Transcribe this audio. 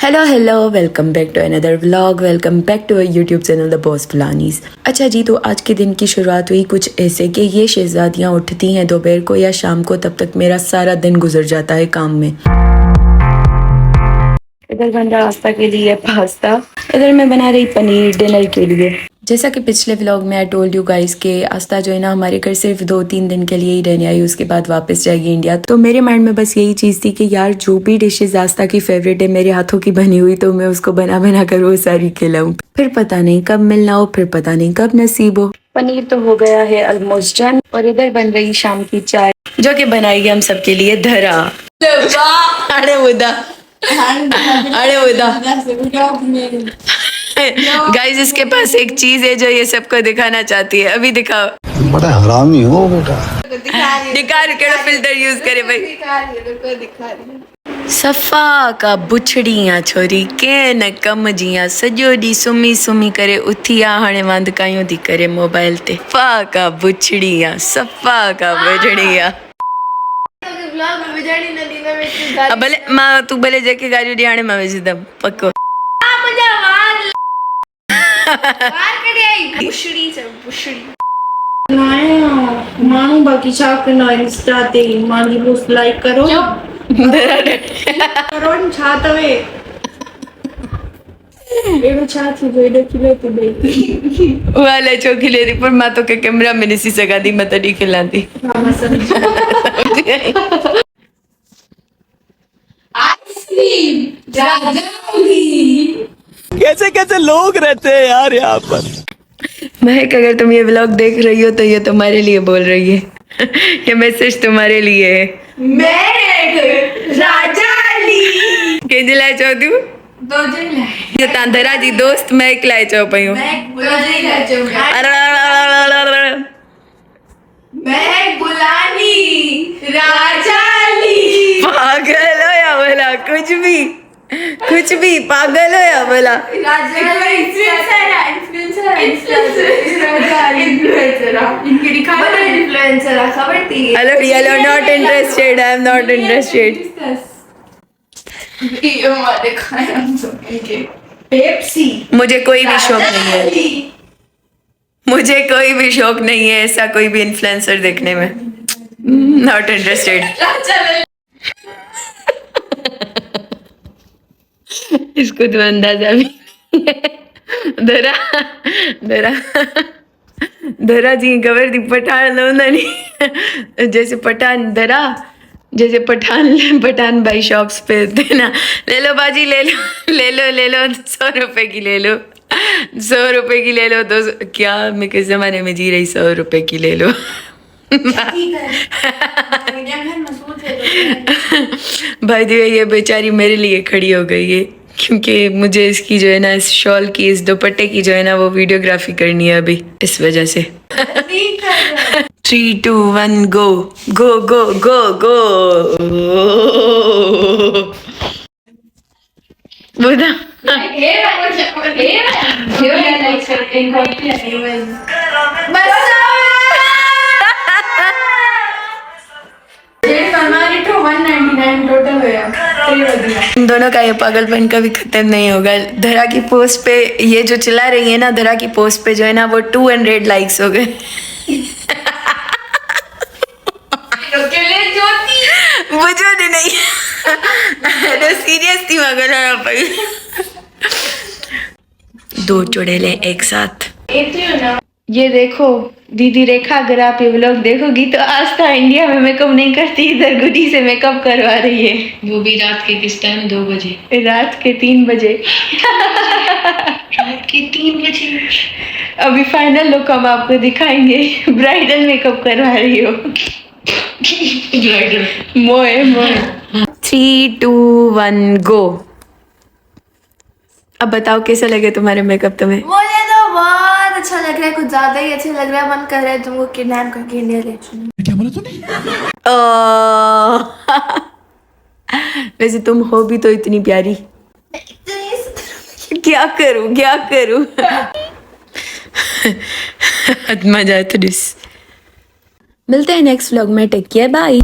Hello welcome back to another vlog. Welcome back to YouTube channel the boss फुलानीज। अच्छा जी, तो आज के दिन की शुरुआत हुई कुछ ऐसे कि ये शहजादियाँ उठती हैं दोपहर को या शाम को, तब तक मेरा सारा दिन गुजर जाता है काम में। इधर बन रहा आस्था के लिए पास्ता, इधर मैं बना रही पनीर डिनर के लिए। जैसा कि पिछले व्लॉग में आई टोल्ड यू गाइस के आस्था जो है ना हमारे घर सिर्फ 2-3 दिन के लिए ही रहने आई, उसके बाद वापस जाएगी इंडिया। तो मेरे माइंड में बस यही चीज थी कि यार जो भी डिशेज आस्था की फेवरेट है मेरे हाथों की बनी हुई, तो मैं उसको बना बना कर वो सारी खिलाऊं। फिर पता नहीं कब मिलना हो, फिर पता नहीं कब नसीब हो। पनीर तो हो गया है ऑलमोस्ट डन, और इधर बन रही शाम की चाय जो कि बनाएगी हम सबके लिए धरा। अरे उदा गाइस, इसके पास एक चीज है जो ये सबको दिखाना चाहती है। अभी दिखाओ। बड़ा हरामी हो बेटा। दिखा केड़ा फिल्टर यूज करे भाई। सफा का बुछड़ियां छोरी के न कम जियां सजो डी सुमी सुमी करे उथिया हाणे वांद कायूं थी करे मोबाइल ते। फा का बुछड़ियां सफा का बुछड़ियां भले मां तू भले जेके गाड़ी डी हाणे मां विझदम पक्को। माण्हू बाक़ी छा कंदा इंस्टा ते मांजी पोस्ट लाइक करो करो छा तवे एड़ो छा थी जो एड़ो खिले थी भाई वाले छो खिले थी, पर मां तो के कैमरा में ॾिसी सघां थी, मां तॾहिं खिलां थी। आइसक्रीम राजाली कैसे कैसे लोग रहते हैं यार यहाँ पर। महक, अगर तुम ये व्लॉग देख रही हो तो ये तुम्हारे लिए बोल रही है। ये मैसेज तुम्हारे लिए है। महक राजाली कंहिंजे लाइ चओ थियूं? दो जन लाइ जो तव्हां धरा जी दोस्त महक लाइ चओ पियूं। महक बुलानी लाइ चओ महक बुलानी राजाली पागल हो या भला? कुछ भी पागल हो या भला? राजाली इनके दिखाना इन्फ्लुएंसर खबर थी। Hello not interested, I am not interested. Video में दिखाया हम इनके पेप्सी। मुझे कोई भी शौक नहीं है, मुझे कोई भी शौक नहीं है ऐसा कोई भी इन्फ्लुएंसर देखने में। Not interested. इसको तो अंदाजा भी धरा जी खबर थी पठान लवंदा नहीं जैसे पठान धरा, जैसे पठान भाई शॉप्स पे थे ना, ले लो बाजी ले लो 100 रुपए की ले लो, 100 रुपए की ले लो। तो क्या मैं किस जमाने में जी रही, 100 रुपए की ले लो। भाई जी ये बेचारी मेरे लिए खड़ी हो गई है, क्योंकि मुझे इसकी जो है ना, इस शॉल की, इस दुपट्टे की जो है ना वो वीडियोग्राफी करनी है अभी, इस वजह से। 3, 2, 1 गो गो गो गो गो। बुधा इन दोनों का ये पागलपन कभी खत्म नहीं होगा। धरा की पोस्ट पे ये जो चिल्ला रही है ना, धरा की पोस्ट पे जो है ना वो 200 लाइक्स हो गए। मुझे नहीं सीरियस थी मगर भाई। 2 चुड़ैलें एक साथ। ये देखो दीदी रेखा, अगर आप ये व्लॉग देखोगी तो आस्था इंडिया में मेकअप नहीं करती, इधर गुडी से मेकअप करवा रही है। वो भी रात के किस टाइम? 2 बजे। रात के 3 बजे। रात के 3 बजे। अभी फाइनल लुक हम आपको दिखाएंगे। ब्राइडल मेकअप करवा रही हो। मोए 3, 2, 1 गो। अब बताओ कैसा लगे तुम्हारे मेकअप तुम्हें? मुझे तो बहुत अच्छा लग रहा है, कुछ ज्यादा ही अच्छा लग रहा है। मन कर रहा है तुमको किडनैप करके इंडिया ले चलूं। क्या बोला तूने? वैसे तुम हो भी तो इतनी प्यारी। क्या करूं मजा आया तो। मिलते हैं नेक्स्ट व्लॉग में। Take care, bye.